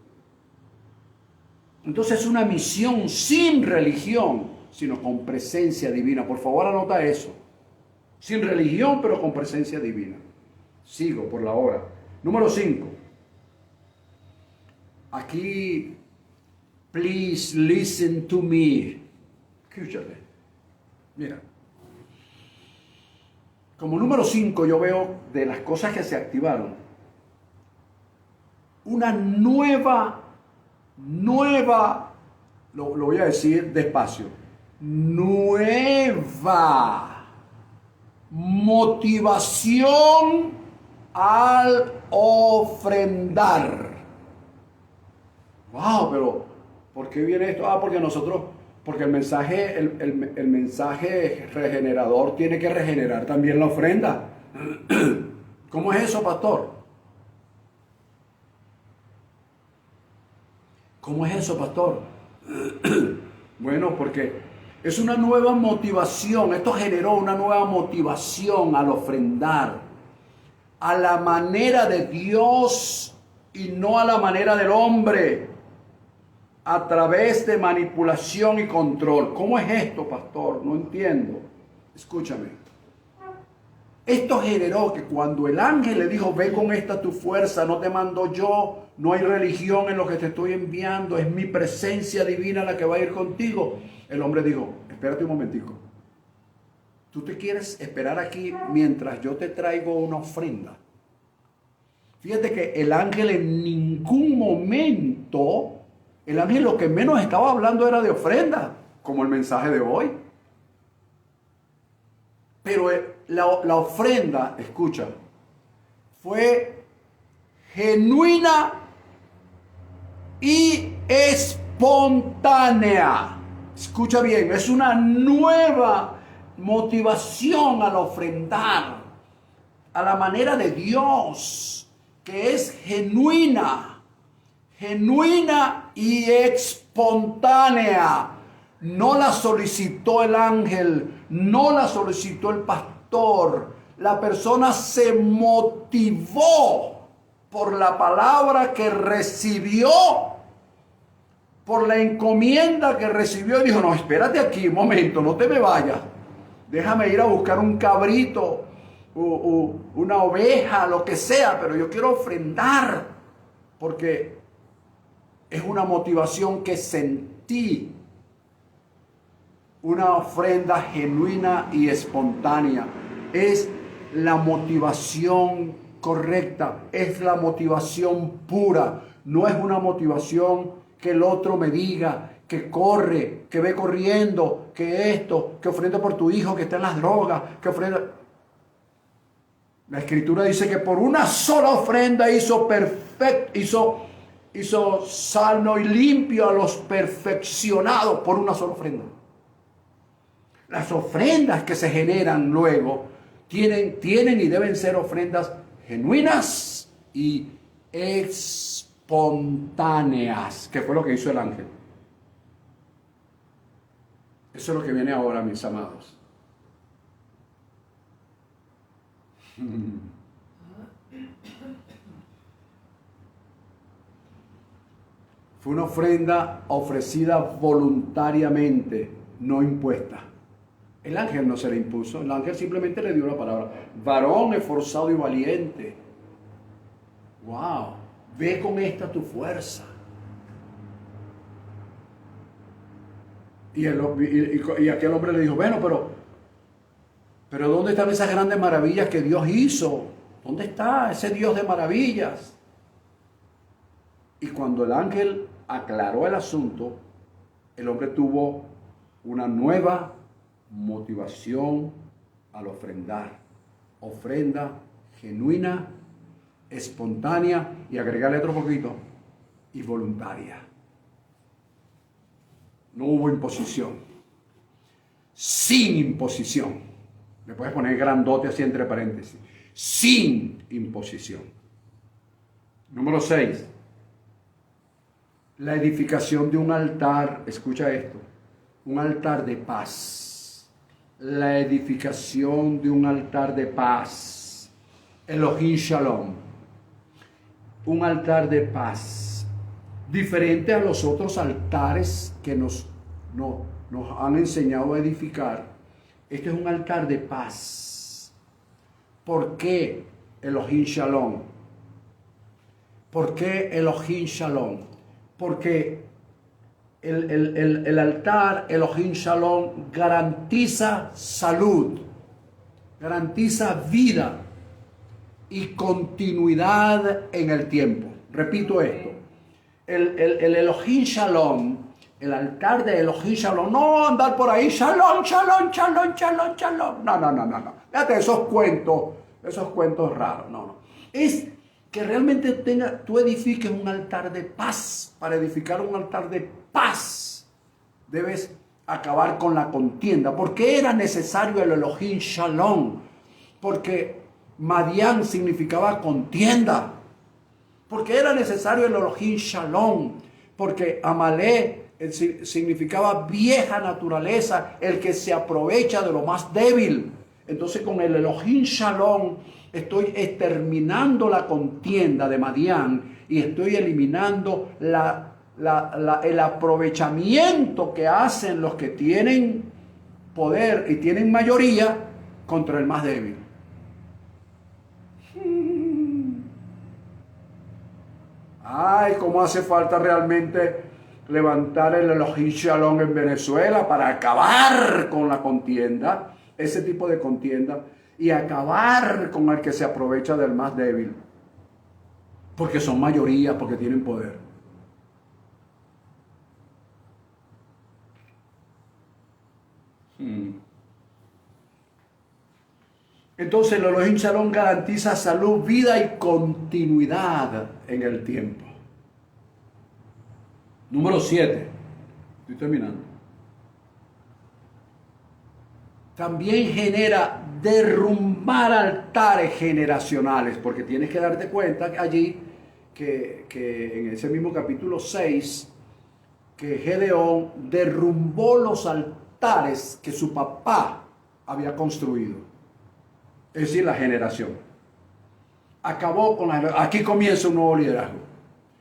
Speaker 1: Entonces es una misión sin religión, sino con presencia divina. Por favor, anota eso. Sin religión, pero con presencia divina. Sigo por la hora. Número 5. Aquí, please listen to me. Escúchate. Mira. Como número 5 yo veo de las cosas que se activaron, una nueva, lo voy a decir despacio, nueva motivación al ofrendar. Wow, pero ¿por qué viene esto? Porque el mensaje regenerador tiene que regenerar también la ofrenda. ¿Cómo es eso, pastor? ¿Cómo es eso, pastor? Bueno, porque es una nueva motivación. Esto generó una nueva motivación al ofrendar. A la manera de Dios y no a la manera del hombre. a través de manipulación y control. ¿Cómo es esto, pastor? No entiendo. Escúchame. Esto generó que cuando el ángel le dijo, ve con esta tu fuerza, no te mando yo, no hay religión en lo que te estoy enviando, es mi presencia divina la que va a ir contigo. El hombre dijo, espérate un momentico. ¿Tú te quieres esperar aquí mientras yo te traigo una ofrenda? Fíjate que el ángel en ningún momento, el ángel lo que menos estaba hablando era de ofrenda, como el mensaje de hoy. Pero la ofrenda, escucha, fue genuina y espontánea. Escucha bien, es una nueva motivación al ofrendar, a la manera de Dios, que es genuina y espontánea. No la solicitó el ángel, no la solicitó el pastor. La persona se motivó por la palabra que recibió, por la encomienda que recibió, y dijo, no, espérate aquí un momento, no te me vayas. Déjame ir a buscar un cabrito, una oveja, lo que sea, pero yo quiero ofrendar, porque es una motivación que sentí. Una ofrenda genuina y espontánea. Es la motivación correcta, es la motivación pura. No es una motivación que el otro me diga, que corre, que ve corriendo, que esto, que ofrenda por tu hijo que está en las drogas, que ofrenda. La Escritura dice que por una sola ofrenda hizo sano y limpio a los perfeccionados por una sola ofrenda. Las ofrendas que se generan luego tienen y deben ser ofrendas genuinas y espontáneas, que fue lo que hizo el ángel. Eso es lo que viene ahora, mis amados. Fue una ofrenda ofrecida voluntariamente, no impuesta. El ángel no se le impuso, el ángel simplemente le dio la palabra. Varón esforzado y valiente. Wow, ve con esta tu fuerza. Y aquel hombre le dijo, bueno, pero ¿dónde están esas grandes maravillas que Dios hizo? ¿Dónde está ese Dios de maravillas? Y cuando el ángel aclaró el asunto, el hombre tuvo una nueva motivación al ofrendar. Ofrenda genuina, espontánea y agregarle otro poquito, y voluntaria. No hubo imposición. Sin imposición. Le puedes poner grandote así entre paréntesis. Sin imposición. Número 6. La edificación de un altar. Escucha esto. Un altar de paz. La edificación de un altar de paz. Elohim Shalom. Un altar de paz. Diferente a los otros altares que nos han enseñado a edificar. Este es un altar de paz. ¿Por qué Elohim Shalom? ¿Por qué Elohim Shalom? Porque el altar Elohim Shalom garantiza salud, garantiza vida y continuidad en el tiempo. Repito esto. El Elohim Shalom, el altar de Elohim Shalom, no andar por ahí, Shalom, Shalom, Shalom, Shalom, Shalom. No. Fíjate esos cuentos raros. No. Es que realmente tú edifiques un altar de paz. Para edificar un altar de paz, debes acabar con la contienda. ¿Por qué era necesario el Elohim Shalom? Porque Madián significaba contienda. Porque era necesario el Elohim Shalom. Porque Amalek significaba vieja naturaleza, el que se aprovecha de lo más débil. Entonces con el Elohim Shalom estoy exterminando la contienda de Madián y estoy eliminando la el aprovechamiento que hacen los que tienen poder y tienen mayoría contra el más débil. Ay, cómo hace falta realmente levantar el Elohim Shalom en Venezuela para acabar con la contienda, ese tipo de contienda, y acabar con el que se aprovecha del más débil, porque son mayoría, porque tienen poder. Entonces el Elohim Shalom garantiza salud, vida y continuidad en el tiempo. Número 7. Estoy terminando. También genera derrumbar altares generacionales, porque tienes que darte cuenta allí que en ese mismo capítulo 6, que Gedeón derrumbó los altares que su papá había construido. Es decir, la generación. Acabó con la... Aquí comienza un nuevo liderazgo.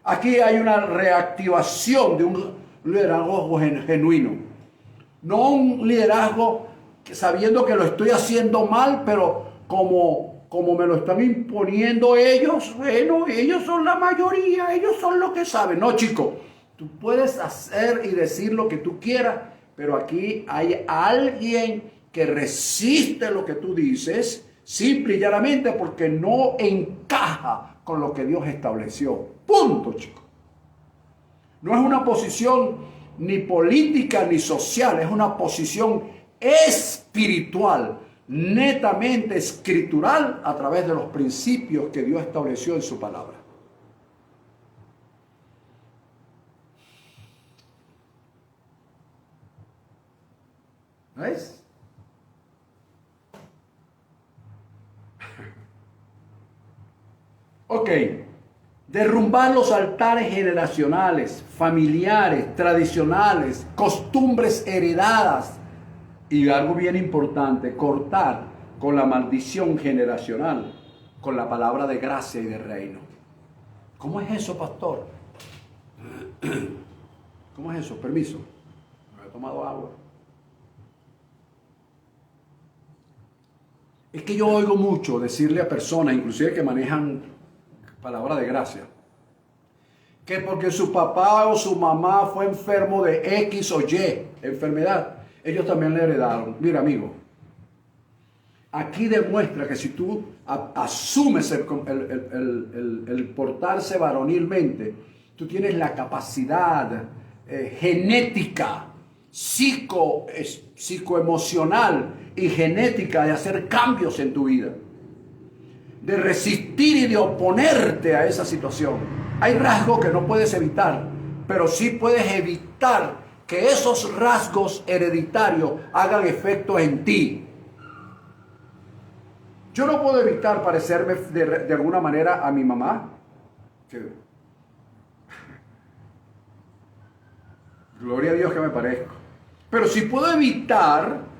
Speaker 1: Aquí hay una reactivación de un liderazgo genuino. No un liderazgo sabiendo que lo estoy haciendo mal, pero como me lo están imponiendo ellos, bueno, ellos son la mayoría, ellos son los que saben. No, chico, tú puedes hacer y decir lo que tú quieras, pero aquí hay alguien que resiste lo que tú dices, simple y llanamente porque no encaja con lo que Dios estableció. Punto, chicos. No es una posición ni política ni social, es una posición espiritual, netamente escritural, a través de los principios que Dios estableció en su palabra. ¿Ves? Ok, derrumbar los altares generacionales, familiares, tradicionales, costumbres heredadas y algo bien importante, cortar con la maldición generacional, con la palabra de gracia y de reino. ¿Cómo es eso, pastor? ¿Cómo es eso? Permiso. Me he tomado agua. Es que yo oigo mucho decirle a personas, inclusive que manejan palabra de gracia, que porque su papá o su mamá fue enfermo de X o Y enfermedad, ellos también le heredaron. Mira, amigo, aquí demuestra que si tú asumes el portarse varonilmente, tú tienes la capacidad genética, psicoemocional y genética de hacer cambios en tu vida, de resistir y de oponerte a esa situación. Hay rasgos que no puedes evitar, pero sí puedes evitar que esos rasgos hereditarios hagan efecto en ti. Yo no puedo evitar parecerme de alguna manera a mi mamá, que gloria a Dios que me parezco, pero sí puedo evitar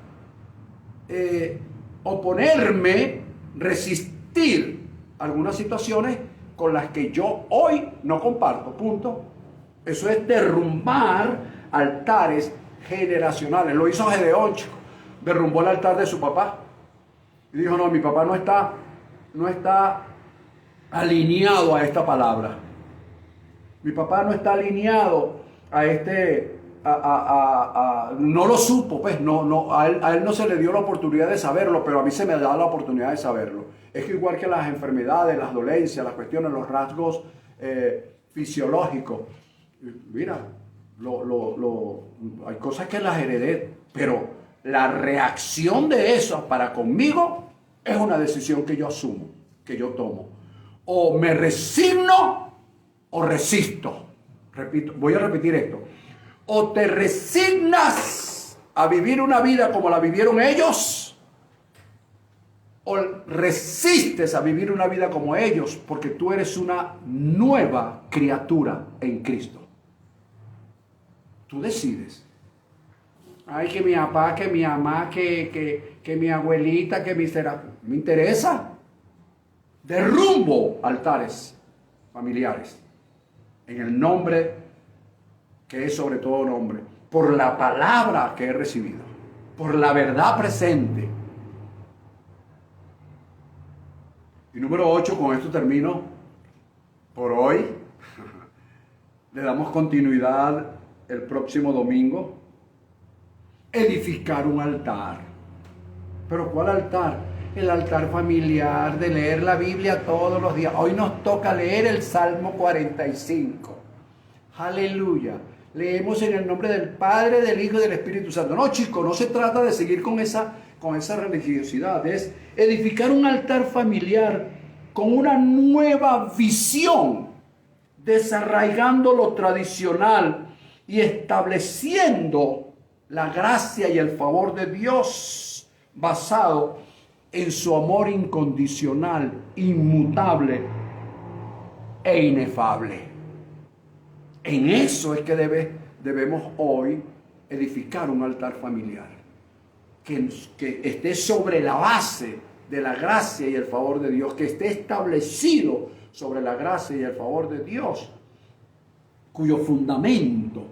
Speaker 1: oponerme, resistir algunas situaciones con las que yo hoy no comparto, punto. Eso es derrumbar altares generacionales. Lo hizo Gedeón, chico. Derrumbó el altar de su papá y dijo, no, mi papá no está alineado a esta palabra. Mi papá no está alineado a no lo supo, pues, a él no se le dio la oportunidad de saberlo, pero a mí se me da la oportunidad de saberlo. Es que igual que las enfermedades, las dolencias, las cuestiones, los rasgos fisiológicos, mira, hay cosas que las heredé, pero la reacción de eso para conmigo es una decisión que yo asumo, que yo tomo. O me resigno o resisto. Repito, voy a repetir esto. O te resignas a vivir una vida como la vivieron ellos, o resistes a vivir una vida como ellos, porque tú eres una nueva criatura en Cristo. Tú decides. Ay, que mi papá, que mi mamá, que mi abuelita, que mi será. Me interesa. Derrumbo altares familiares en el nombre que es sobre todo nombre, por la palabra que he recibido, por la verdad presente. Y número 8, con esto termino por hoy. Le damos continuidad el próximo domingo. Edificar un altar. ¿Pero cuál altar? El altar familiar, de leer la Biblia todos los días. Hoy nos toca leer el Salmo 45. Aleluya. Leemos en el nombre del Padre, del Hijo y del Espíritu Santo. No, chicos, no se trata de seguir con esa religiosidad. Es edificar un altar familiar con una nueva visión, desarraigando lo tradicional y estableciendo la gracia y el favor de Dios basado en su amor incondicional, inmutable e inefable. En eso es que debemos hoy edificar un altar familiar que esté sobre la base de la gracia y el favor de Dios, que esté establecido sobre la gracia y el favor de Dios, cuyo fundamento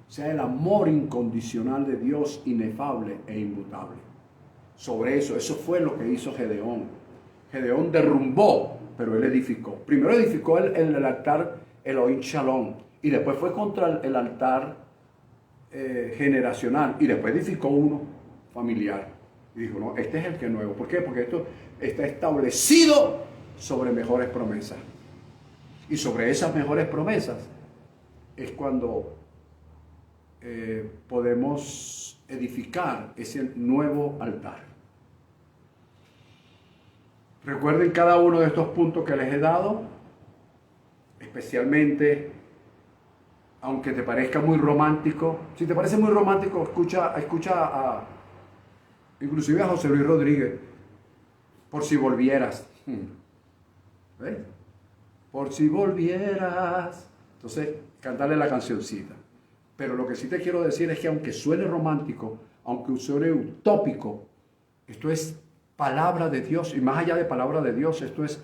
Speaker 1: sea el amor incondicional de Dios, inefable e inmutable. Sobre eso fue lo que hizo Gedeón. Gedeón derrumbó, pero él edificó. Primero edificó el altar Elohim Shalom, y después fue contra el altar generacional, y después edificó uno familiar. Y dijo, no, este es el que es nuevo. ¿Por qué? Porque esto está establecido sobre mejores promesas. Y sobre esas mejores promesas es cuando podemos edificar ese nuevo altar. Recuerden cada uno de estos puntos que les he dado, especialmente, aunque te parezca muy romántico. Si te parece muy romántico, escucha inclusive a José Luis Rodríguez, por si volvieras. ¿Ves? Por si volvieras. Entonces, cantarle la cancioncita. Pero lo que sí te quiero decir es que aunque suene romántico, aunque suene utópico, esto es palabra de Dios, y más allá de palabra de Dios, esto es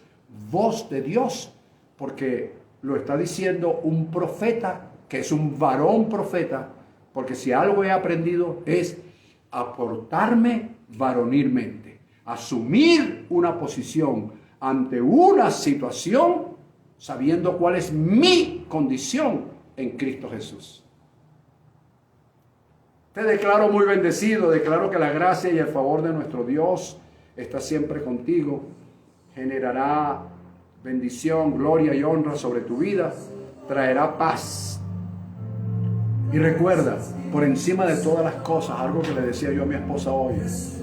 Speaker 1: voz de Dios, porque lo está diciendo un profeta, que es un varón profeta, porque si algo he aprendido es a portarme varonilmente, asumir una posición ante una situación, sabiendo cuál es mi condición en Cristo Jesús. Te declaro muy bendecido, declaro que la gracia y el favor de nuestro Dios está siempre contigo, generará bendición, gloria y honra sobre tu vida, traerá paz. Y recuerda, por encima de todas las cosas, algo que le decía yo a mi esposa hoy, es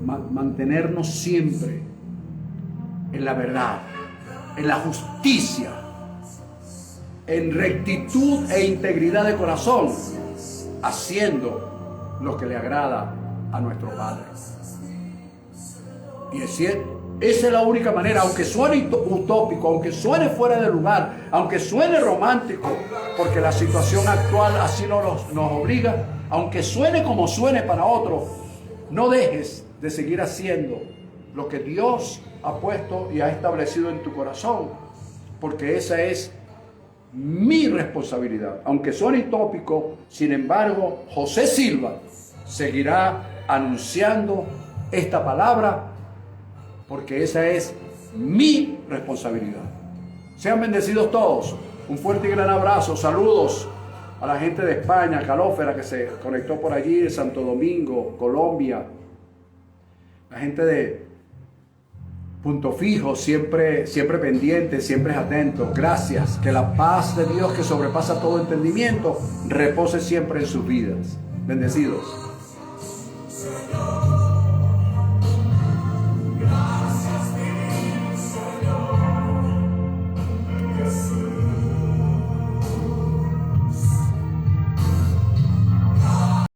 Speaker 1: mantenernos siempre en la verdad, en la justicia, en rectitud e integridad de corazón, haciendo lo que le agrada a nuestro Padre. Y es cierto, esa es la única manera, aunque suene utópico, aunque suene fuera de lugar, aunque suene romántico, porque la situación actual así nos obliga, aunque suene como suene para otro, no dejes de seguir haciendo lo que Dios ha puesto y ha establecido en tu corazón, porque esa es mi responsabilidad. Aunque suene utópico, sin embargo, José Silva seguirá anunciando esta palabra, porque esa es mi responsabilidad. Sean bendecidos todos. Un fuerte y gran abrazo. Saludos a la gente de España, Calófera, que se conectó por allí, de Santo Domingo, Colombia. La gente de Punto Fijo, siempre pendiente, siempre atento. Gracias. Que la paz de Dios, que sobrepasa todo entendimiento, repose siempre en sus vidas. Bendecidos.